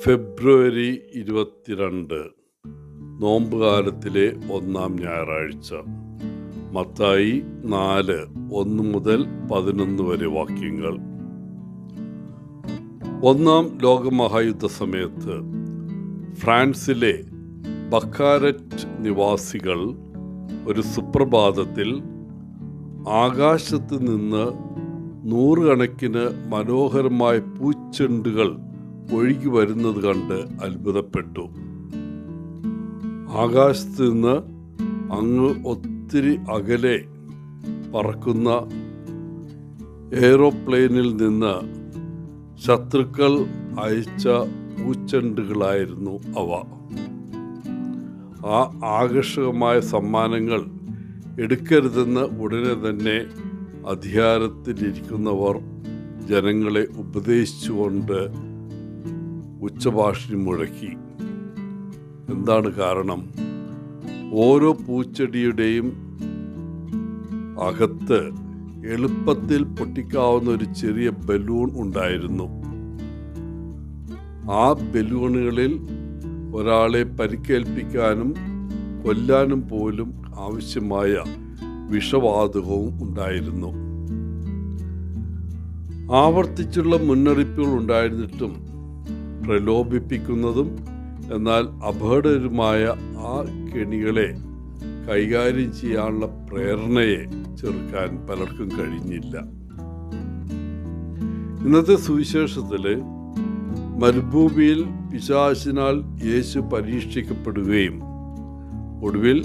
ഫെബ്രുവരി 22 നോമ്പുകാലത്തിലെ 1-ാം ഞായറാഴ്ച. മത്തായി 4:1 മുതൽ 11 വരെ വാക്യങ്ങൾ. 1-ാം ലോകമഹായുദ്ധ സമയത്ത് ഫ്രാൻസിലെ ബക്കാരറ്റ് നിവാസികൾ ഒരു സുപ്രഭാതത്തിൽ ആകാശത്ത് നിന്ന് നൂറുകണക്കിന് മനോഹരമായ പൂച്ചെണ്ടുകൾ ഒഴുകി വരുന്നത് കണ്ട് അത്ഭുതപ്പെട്ടു. ആകാശത്ത് നിന്ന് അങ്ങ് ഒത്തിരി അകലെ പറക്കുന്ന എയ്റോപ്ലെയിനിൽ നിന്ന് ശത്രുക്കൾ അയച്ച പൂച്ചെണ്ടുകളായിരുന്നു അവ. ആ ആകർഷകമായ സമ്മാനങ്ങൾ എടുക്കരുതെന്ന് ഉടനെ തന്നെ അധികാരത്തിലിരിക്കുന്നവർ ജനങ്ങളെ ഉപദേശിച്ചുകൊണ്ട് ഉച്ചഭാഷിണി മുഴക്കി. എന്താണ് കാരണം? ഓരോ പൂച്ചെടിയുടെയും അകത്ത് എളുപ്പത്തിൽ പൊട്ടിക്കാവുന്ന ഒരു ചെറിയ ബലൂൺ ഉണ്ടായിരുന്നു. ആ ബലൂണുകളിൽ ഒരാളെ പരിക്കേൽപ്പിക്കാനും കൊല്ലാനും പോലും ആവശ്യമായ വിഷവാതകവും ഉണ്ടായിരുന്നു. ആവർത്തിച്ചുള്ള മുന്നറിയിപ്പുകൾ ഉണ്ടായിരുന്നിട്ടും പ്രലോഭിപ്പിക്കുന്നതും എന്നാൽ അപകടകരമായ ആ കെണികളെ കൈകാര്യം ചെയ്യാനുള്ള പ്രേരണയെ ചെറുക്കാൻ പലർക്കും കഴിഞ്ഞില്ല. ഇന്നത്തെ സുവിശേഷത്തിൽ മരുഭൂമിയിൽ പിശാചിനാൽ യേശു പരീക്ഷിക്കപ്പെടുകയും ഒടുവിൽ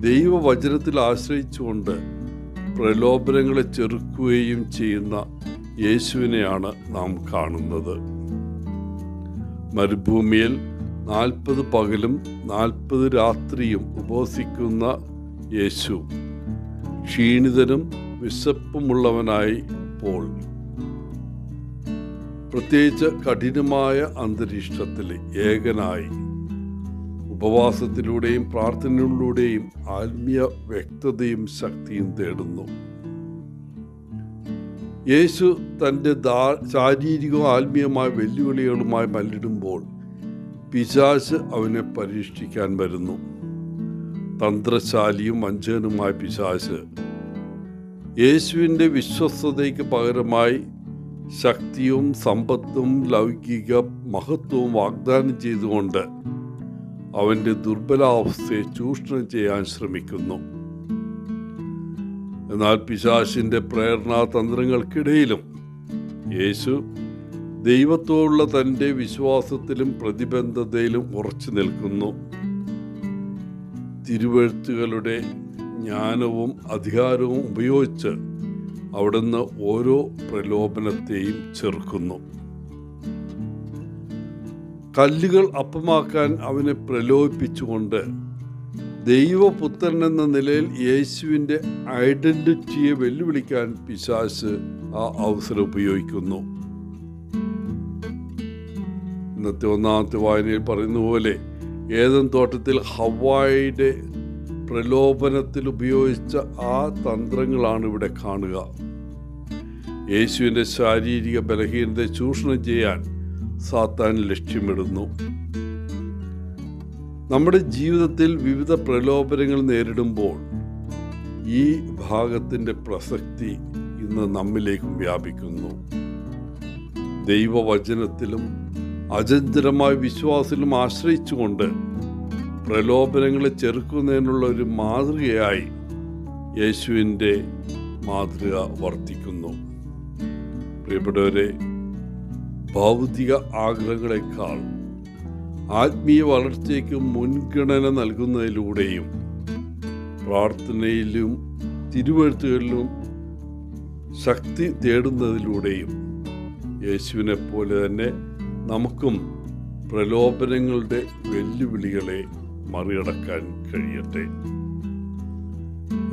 ദൈവവചനത്തിൽ ആശ്രയിച്ചുകൊണ്ട് പ്രലോഭനങ്ങളെ ചെറുക്കുകയും ചെയ്യുന്ന യേശുവിനെയാണ് നാം കാണുന്നത്. മരുഭൂമിയിൽ 40 പകലും 40 രാത്രിയും ഉപവസിക്കുന്ന യേശു ക്ഷീണിതനും വിശപ്പുമുള്ളവനായി ഇപ്പോൾ പ്രത്യേകിച്ച് കഠിനമായ അന്തരീക്ഷത്തിൽ ഏകനായി ഉപവാസത്തിലൂടെയും പ്രാർത്ഥനയിലൂടെയും ആത്മീയ വ്യക്തതയും ശക്തിയും തേടുന്നു. യേശു തൻ്റെ ശാരീരികവും ആത്മീയമായ വെല്ലുവിളികളുമായി മല്ലിടുമ്പോൾ പിശാച് അവനെ പരീക്ഷിക്കാൻ വരുന്നു. തന്ത്രശാലിയും വഞ്ചകനുമായ പിശാച് യേശുവിൻ്റെ വിശ്വസ്തതയ്ക്ക് പകരമായി ശക്തിയും സമ്പത്തും ലൗകിക മഹത്വവും വാഗ്ദാനം ചെയ്തുകൊണ്ട് അവൻ്റെ ദുർബലാവസ്ഥയെ ചൂഷണം ചെയ്യാൻ ശ്രമിക്കുന്നു. എന്നാൽ പിശാചിൻ്റെ പ്രേരണാതന്ത്രങ്ങൾക്കിടയിലും യേശു ദൈവത്തോടുള്ള തൻ്റെ വിശ്വാസത്തിലും പ്രതിബദ്ധതയിലും ഉറച്ചു നിൽക്കുന്നു. തിരുവെഴുത്തുകളുടെ ജ്ഞാനവും അധികാരവും ഉപയോഗിച്ച് അവിടുന്ന് ഓരോ പ്രലോഭനത്തെയും ചെറുക്കുന്നു. കല്ലുകൾ അപ്പമാക്കാൻ അവനെ പ്രലോഭിപ്പിച്ചുകൊണ്ട് ദൈവപുത്രൻ എന്ന നിലയിൽ യേശുവിൻ്റെ ഐഡന്റിറ്റിയെ വെല്ലുവിളിക്കാൻ പിശാച് ആ അവസരം ഉപയോഗിക്കുന്നു. ഇന്നത്തെ 1-ാമത്തെ വായനയിൽ പറയുന്ന പോലെ ഏദൻ തോട്ടത്തിൽ ഹവ്വായുടെ പ്രലോഭനത്തിൽ ഉപയോഗിച്ച ആ തന്ത്രങ്ങളാണ് ഇവിടെ കാണുക. യേശുവിൻ്റെ ശാരീരിക ബലഹീനതയെ ചൂഷണം ചെയ്യാൻ സാത്താൻ ലക്ഷ്യമിടുന്നു. നമ്മുടെ ജീവിതത്തിൽ വിവിധ പ്രലോഭനങ്ങൾ നേരിടുമ്പോൾ ഈ ഭാഗത്തിൻ്റെ പ്രസക്തി ഇന്ന് നമ്മിലേക്കും വ്യാപിക്കുന്നു. ദൈവവചനത്തിലും അചഞ്ചലമായ വിശ്വാസത്തിലും ആശ്രയിച്ചുകൊണ്ട് പ്രലോഭനങ്ങളെ ചെറുക്കുന്നതിനുള്ള ഒരു മാതൃകയായി യേശുവിൻ്റെ മാതൃക വർത്തിക്കുന്നു. പ്രിയപ്പെട്ടവരെ, ഭൗതിക ആഗ്രഹങ്ങളെക്കാൾ ആത്മീയ വളർച്ചയ്ക്ക് മുൻഗണന നൽകുന്നതിലൂടെയും പ്രാർത്ഥനയിലും തിരുവെഴുത്തുകളിലും ശക്തി തേടുന്നതിലൂടെയും യേശുവിനെ പോലെ തന്നെ നമുക്കും പ്രലോഭനങ്ങളുടെ വെല്ലുവിളികളെ മറികടക്കാൻ കഴിയട്ടെ.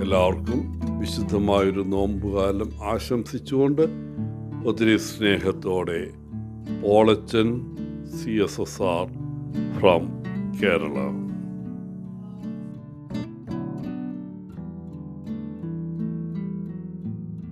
എല്ലാവർക്കും വിശുദ്ധമായൊരു നോമ്പുകാലം ആശംസിച്ചുകൊണ്ട് ഒത്തിരി സ്നേഹത്തോടെ പോളച്ചൻ CSSR from Kerala.